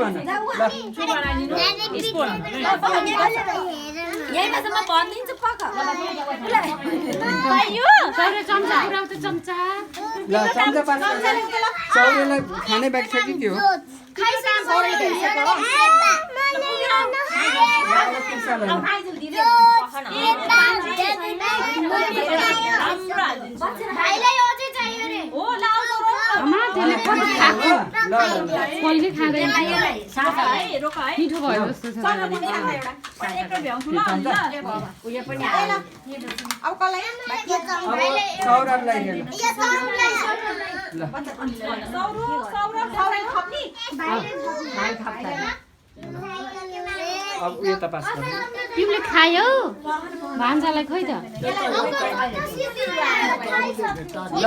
भन ल यहीमा चाहिँ म भनिदिन्छु पक सौर्य चम्चा पुऱ्याउ त चम्चा ल चम्चा पास सौर्यलाई खाने बाँकी छ कि के हो आमा त्यसले कति खाएको कहिले खाँदैन मिठो भयो जस्तो छ सौरभलाई हेर्नु अब उयो त पास गर्नु तिमीले खायौ भान्जालाई खोइ त ल